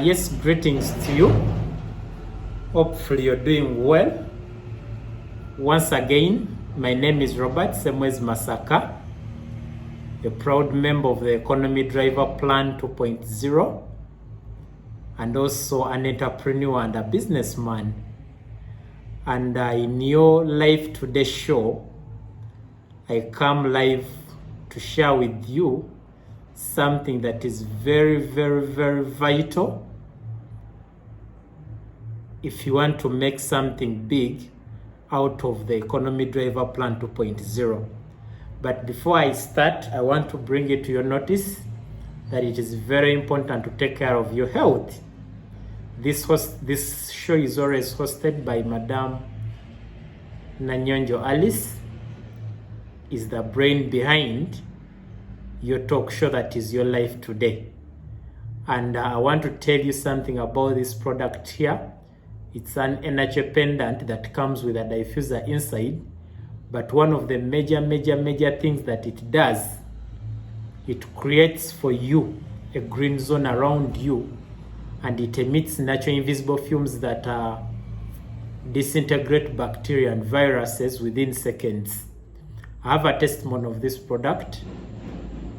Yes, greetings to you. Hopefully you're doing well. Once again, my name is Robert Semwez Masaka, a proud member of the Economy Driver Plan 2.0, and also an entrepreneur and a businessman. And in your Life Today show, I come live to share with you something that is very, very, very vital if you want to make something big out of the Economy Driver Plan 2.0. But before I start, I want to bring it to your notice that it is very important to take care of your health. This show is always hosted by Madam Nanyonjo Alice, is the brain behind your talk show that is Your Life Today. And I want to tell you something about this product here. It's an energy pendant that comes with a diffuser inside, but one of the major things that it does, it creates for you a green zone around you, and it emits natural invisible fumes that disintegrate bacteria and viruses within seconds. I have a testimony of this product.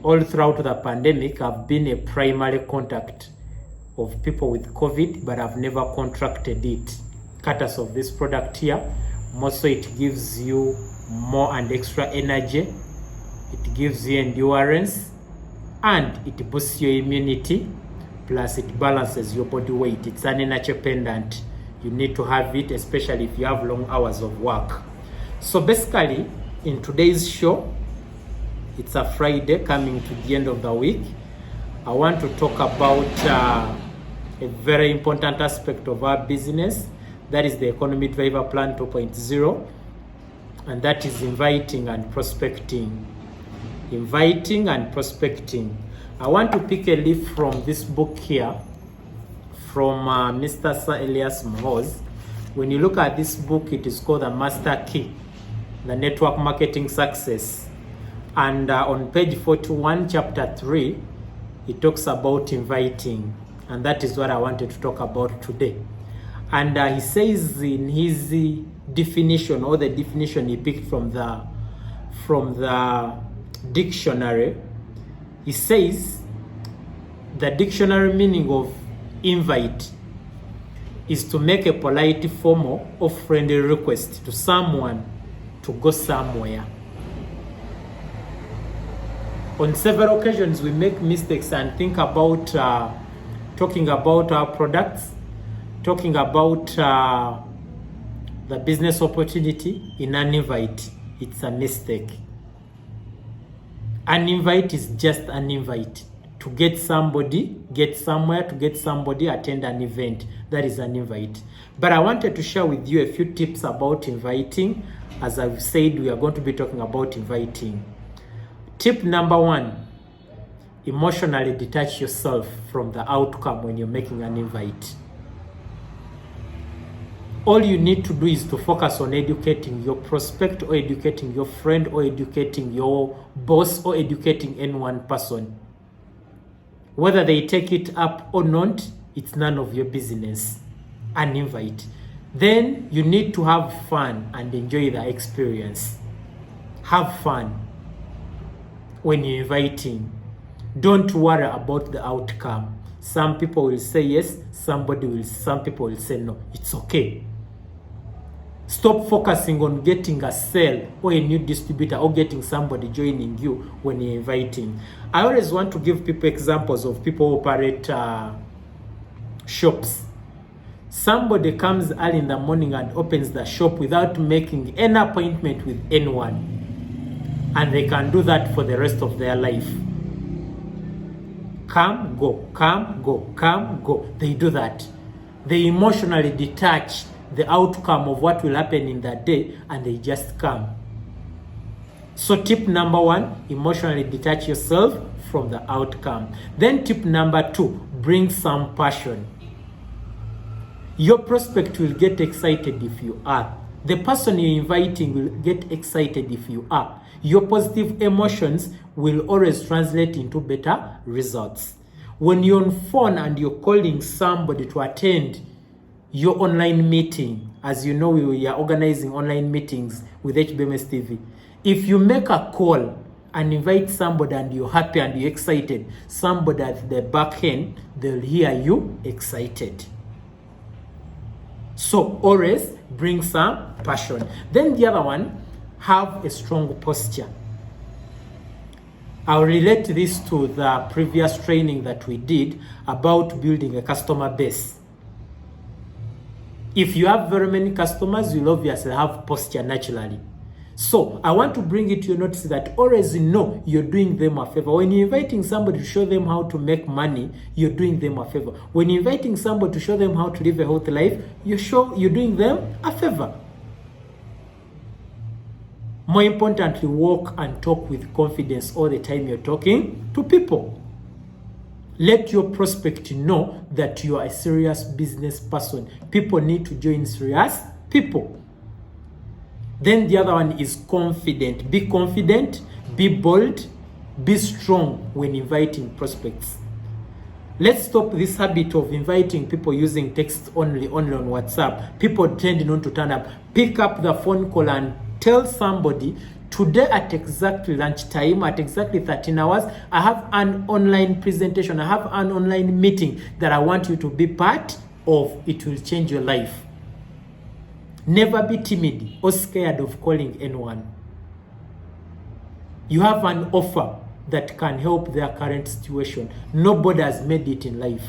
All throughout the pandemic, I've been a primary contact of people with COVID, but I've never contracted it. Courtesy of this product here. Also, it gives you more and extra energy. It gives you endurance, and it boosts your immunity. Plus, it balances your body weight. It's an energy pendant. You need to have it, especially if you have long hours of work. So basically, in today's show, it's a Friday coming to the end of the week. I want to talk about a very important aspect of our business. That is the Economy Driver Plan 2.0. And that is inviting and prospecting. Inviting and prospecting. I want to pick a leaf from this book here, from Mr. Sir Elias Mhoz. When you look at this book, it is called The Master Key, The Network Marketing Success. And on page 41, chapter 3, it talks about inviting. And that is what I wanted to talk about today. And he says in his definition, or the definition he picked from the dictionary, he says the dictionary meaning of invite is to make a polite, formal, or friendly request to someone to go somewhere. On several occasions, we make mistakes and think about talking about our products, talking about the business opportunity in an invite. It's a mistake. An invite is just an invite. To get somebody, get somewhere, to get somebody, attend an event. That is an invite. But I wanted to share with you a few tips about inviting. As I've said, we are going to be talking about inviting. Tip number 1, emotionally detach yourself from the outcome when you're making an invite. All you need to do is to focus on educating your prospect, or educating your friend, or educating your boss, or educating any one person. Whether they take it up or not, it's none of your business. An invite. Then you need to have fun and enjoy the experience. Have fun when you're inviting. Don't worry about the outcome. Some people will say yes, some people will say no. It's okay. Stop focusing on getting a sale or a new distributor or getting somebody joining you when you're inviting. I always want to give people examples of people who operate shops. Somebody comes early in the morning and opens the shop without making any appointment with anyone. And they can do that for the rest of their life. Come, go, come, go, come, go. They do that. They emotionally detach the outcome of what will happen in that day, and they just come. So tip number 1, emotionally detach yourself from the outcome. Then tip number 2, bring some passion. Your prospect will get excited if you are. The person you're inviting will get excited if you are. Your positive emotions will always translate into better results. When you're on phone and you're calling somebody to attend your online meeting, as you know, we are organizing online meetings with HBMS TV. If you make a call and invite somebody and you're happy and you're excited, somebody at the back end, they'll hear you excited. So always bring some passion. Then the other one, have a strong posture. I'll relate this to the previous training that we did about building a customer base. If you have very many customers, you'll obviously have posture naturally. So I want to bring it to your notice that always know you're doing them a favor. When you're inviting somebody to show them how to make money, you're doing them a favor. When you're inviting somebody to show them how to live a healthy life, you're doing them a favor. More importantly, walk and talk with confidence all the time you're talking to people. Let your prospect know that you are a serious business person. People need to join serious people. Then the other one is confident. Be confident, be bold, be strong when inviting prospects. Let's stop this habit of inviting people using text only on WhatsApp. People tend not to turn up. Pick up the phone call and tell somebody, today at exactly lunchtime, at exactly 13 hours, I have an online presentation, I have an online meeting that I want you to be part of. It will change your life. Never be timid or scared of calling anyone. You have an offer that can help their current situation. Nobody has made it in life.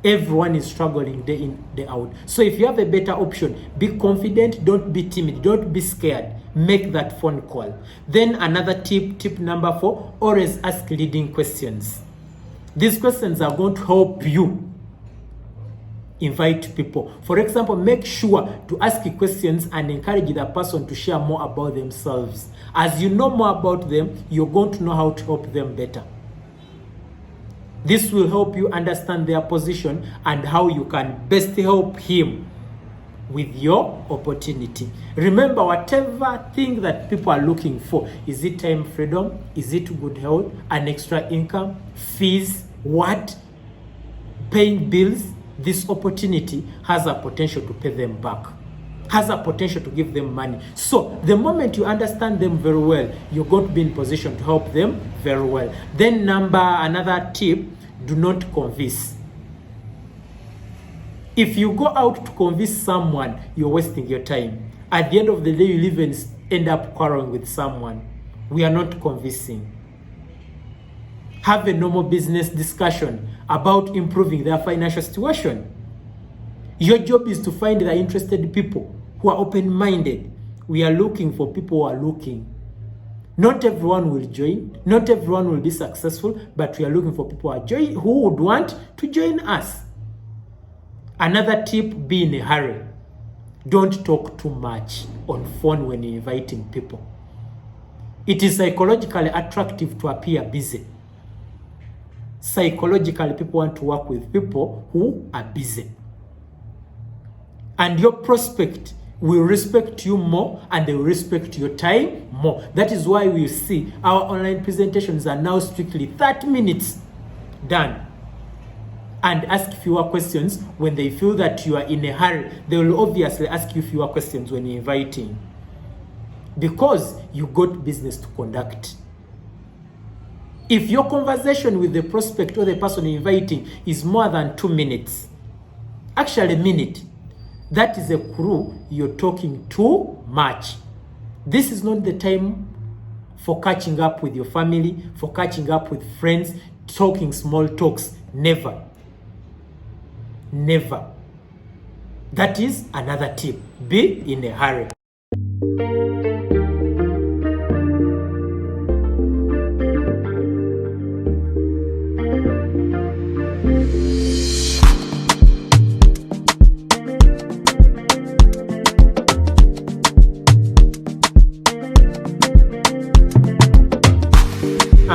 Everyone is struggling day in, day out. So if you have a better option, be confident, don't be timid, don't be scared. Make that phone call. Then another tip number 4, always ask leading questions. These questions are going to help you invite people. For example, make sure to ask questions and encourage the person to share more about themselves. As you know more about them, you're going to know how to help them better. This will help you understand their position and how you can best help him with your opportunity. Remember, whatever thing that people are looking for, is it time freedom? Is it good health? An extra income? Fees? What? Paying bills? This opportunity has a potential to pay them back, has a potential to give them money. So the moment you understand them very well, you're going to be in position to help them very well. Then another tip, do not convince. If you go out to convince someone, you're wasting your time. At the end of the day, you'll even end up quarreling with someone. We are not convincing. Have a normal business discussion about improving their financial situation. Your job is to find the interested people who are open-minded. We are looking for people who are looking. Not everyone will join. Not everyone will be successful, but we are looking for people who would want to join us. Another tip, be in a hurry. Don't talk too much on phone when you're inviting people. It is psychologically attractive to appear busy. Psychologically, people want to work with people who are busy. And your prospect will respect you more and they will respect your time more. That is why we see our online presentations are now strictly 30 minutes done. And ask fewer questions when they feel that you are in a hurry. They will obviously ask you fewer questions when you're inviting, because you got business to conduct. If your conversation with the prospect or the person you're inviting is more than 2 minutes, actually a minute, that is a clue you're talking too much. This is not the time for catching up with your family, for catching up with friends, talking small talks. Never. Never. That is another tip. Be in a hurry.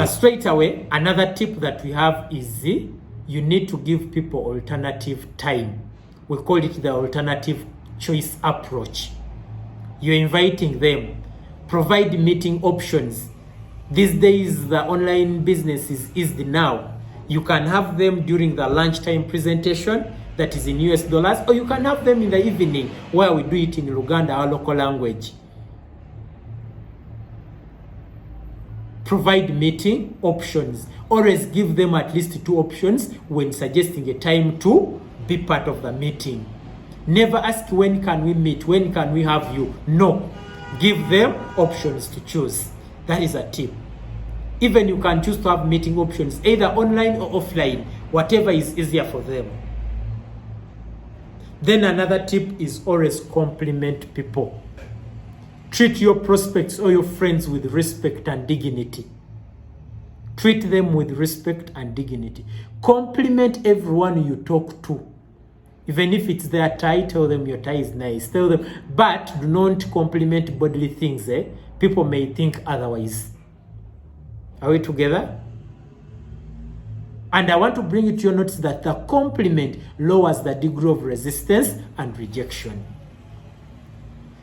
Straight away, another tip that we have is you need to give people alternative time. We call it the alternative choice approach. You're inviting them. Provide meeting options. These days, the online business is easy now. You can have them during the lunchtime presentation, that is in US dollars, or you can have them in the evening, where we do it in Luganda, our local language. Provide meeting options. Always give them at least 2 options when suggesting a time to be part of the meeting. Never ask, when can we meet? When can we have you? No. Give them options to choose. That is a tip. Even you can choose to have meeting options, either online or offline, whatever is easier for them. Then another tip is always compliment people. Treat your prospects or your friends with respect and dignity. Treat them with respect and dignity. Compliment everyone you talk to. Even if it's their tie, tell them your tie is nice. Tell them, but do not compliment bodily things. People may think otherwise. Are we together? And I want to bring it to your notice that the compliment lowers the degree of resistance and rejection.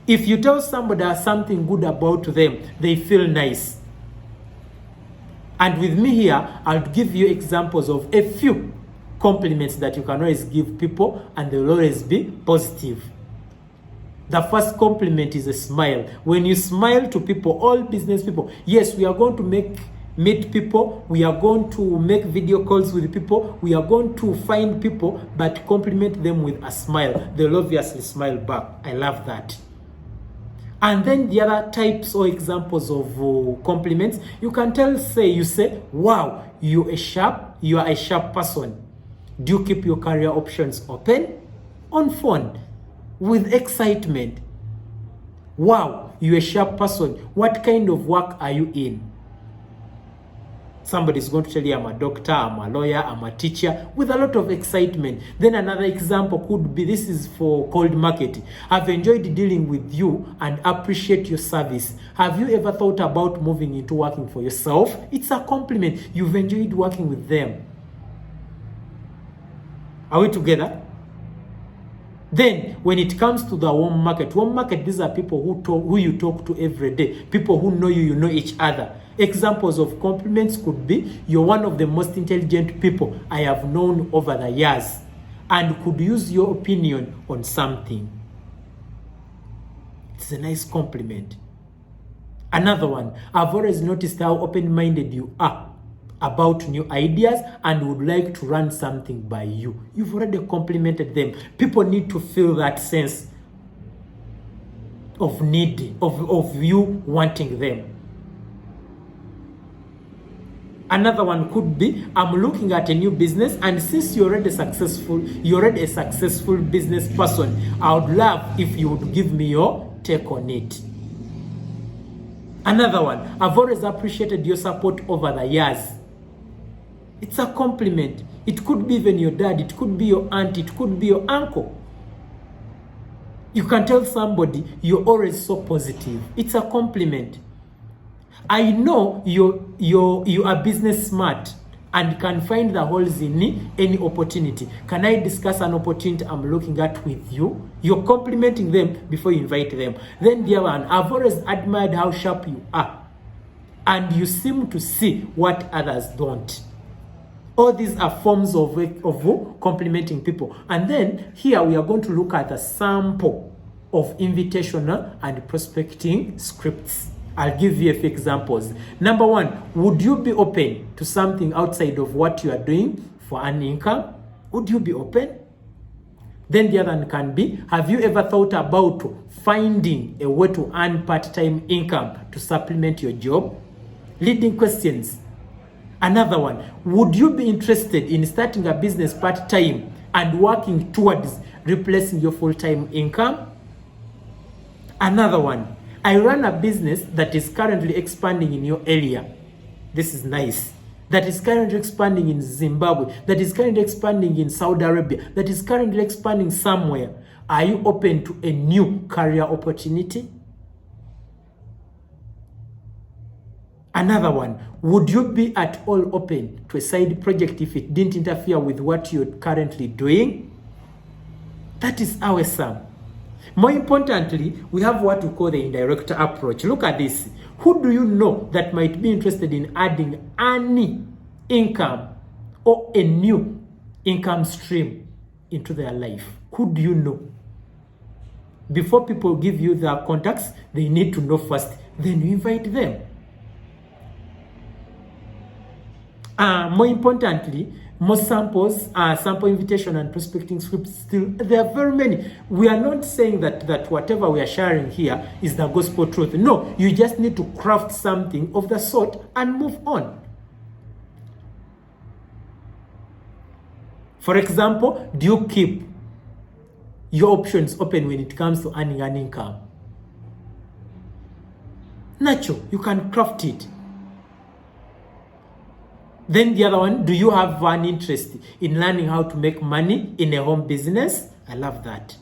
If you tell somebody something good about them, they feel nice. And with me here, I'll give you examples of a few compliments that you can always give people, and they will always be positive. The first compliment is a smile. When you smile to people, all business people, yes, we are going to meet people, we are going to make video calls with people, we are going to find people, but compliment them with a smile. They'll obviously smile back. I love that. And then the other types or examples of compliments, you can you say, wow, you are a sharp person. Do you keep your career options open? On phone, with excitement. Wow, you're a sharp person. What kind of work are you in? Somebody's going to tell you, I'm a doctor, I'm a lawyer, I'm a teacher, with a lot of excitement. Then another example could be, this is for cold market. I've enjoyed dealing with you and appreciate your service. Have you ever thought about moving into working for yourself? It's a compliment. You've enjoyed working with them. Are we together? Then, when it comes to the warm market, these are people who you talk to every day, people who know you know each other. Examples of compliments could be, you're one of the most intelligent people I have known over the years, and could use your opinion on something. It's a nice compliment. Another one, I've always noticed how open-minded you are about new ideas and would like to run something by you. You've already complimented them. People need to feel that sense of need, of you wanting them. Another one could be, I'm looking at a new business, and since you're already a successful business person, I would love if you would give me your take on it. Another one, I've always appreciated your support over the years. It's a compliment. It could be even your dad, it could be your aunt, it could be your uncle. You can tell somebody you're always so positive. It's a compliment. I know you are business smart and can find the holes in any opportunity. Can I discuss an opportunity I'm looking at with you? You're complimenting them before you invite them. Then the other one, I've always admired how sharp you are, and you seem to see what others don't. All these are forms of complimenting people. And then here we are going to look at a sample of invitational and prospecting scripts. I'll give you a few examples. Number one, would you be open to something outside of what you are doing for an income? Would you be open? Then the other one can be, have you ever thought about finding a way to earn part-time income to supplement your job? Leading questions. Another one, would you be interested in starting a business part-time and working towards replacing your full-time income? Another one, I run a business that is currently expanding in your area. This is nice. That is currently expanding in Zimbabwe. That is currently expanding in Saudi Arabia. That is currently expanding somewhere. Are you open to a new career opportunity? Another one, would you be at all open to a side project if it didn't interfere with what you're currently doing? That is our sum. More importantly, we have what we call the indirect approach. Look at this. Who do you know that might be interested in adding any income or a new income stream into their life? Who do you know? Before people give you their contacts, they need to know first. Then you invite them. More importantly, most samples, sample invitation and prospecting scripts, still, there are very many. We are not saying that whatever we are sharing here is the gospel truth. No, you just need to craft something of the sort and move on. For example, do you keep your options open when it comes to earning an income? Natural, you can craft it. Then the other one, do you have an interest in learning how to make money in a home business? I love that.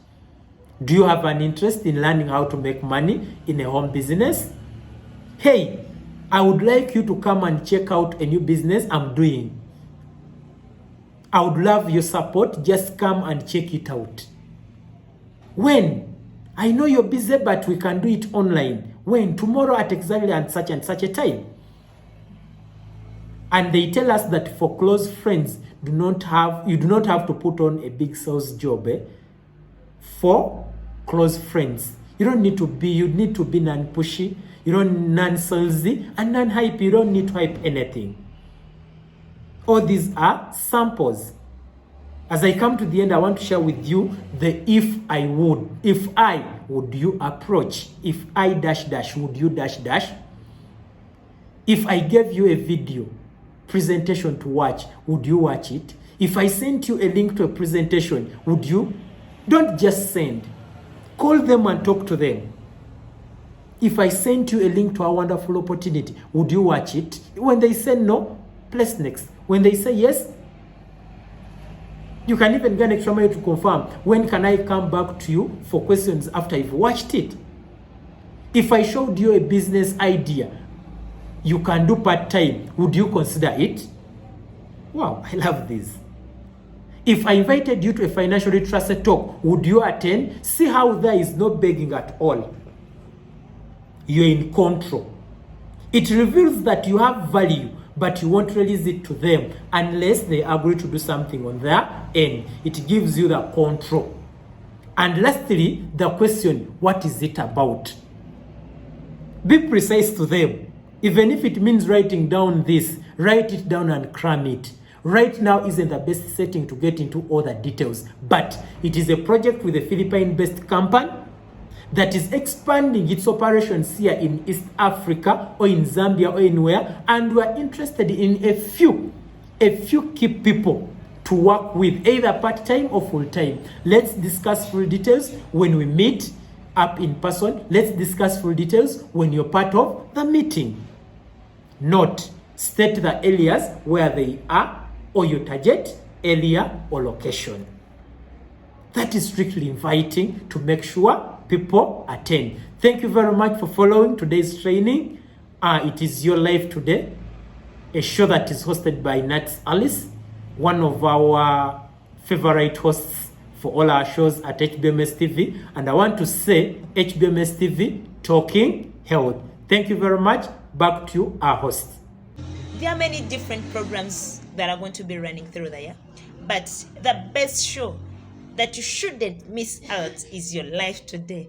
Do you have an interest in learning how to make money in a home business? Hey, I would like you to come and check out a new business I'm doing. I would love your support. Just come and check it out. When? I know you're busy, but we can do it online. When? Tomorrow at exactly and such a time. And they tell us that for close friends, you do not have to put on a big sales job. For close friends, you need to be non-pushy, you don't non-salesy and non-hype. You don't need to hype anything. All these are samples. As I come to the end, I want to share with you the if I would you approach? If I dash, would you dash? If I gave you a video presentation to watch, would you watch it? If I sent you a link to a presentation, would you? Don't just send. Call them and talk to them. If I sent you a link to a wonderful opportunity, would you watch it? When they say no, press next. When they say yes, you can even get an extra mail to confirm. When can I come back to you for questions after you've watched it? If I showed you a business idea you can do part-time, would you consider it? Wow, I love this. If I invited you to a financial literacy talk, would you attend? See how there is no begging at all. You're in control. It reveals that you have value, but you won't release it to them unless they agree to do something on their end. It gives you the control. And lastly, the question, what is it about? Be precise to them. Even if it means writing down this, write it down and cram it. Right now isn't the best setting to get into all the details, but it is a project with a Philippine-based company that is expanding its operations here in East Africa or in Zambia or anywhere, and we're interested in a few key people to work with, either part-time or full-time. Let's discuss full details when we meet up in person. Let's discuss full details when you're part of the meeting. Note, state the areas where they are or your target area or location. That is strictly inviting to make sure people attend. Thank you very much for following today's training. It is Your Life Today, a show that is hosted by Nats Alice, one of our favorite hosts for all our shows at HBMS TV. And I want to say HBMS TV Talking Health. Thank you very much. Back to our host. There are many different programs that are going to be running through there, but the best show that you shouldn't miss out is Your Life Today.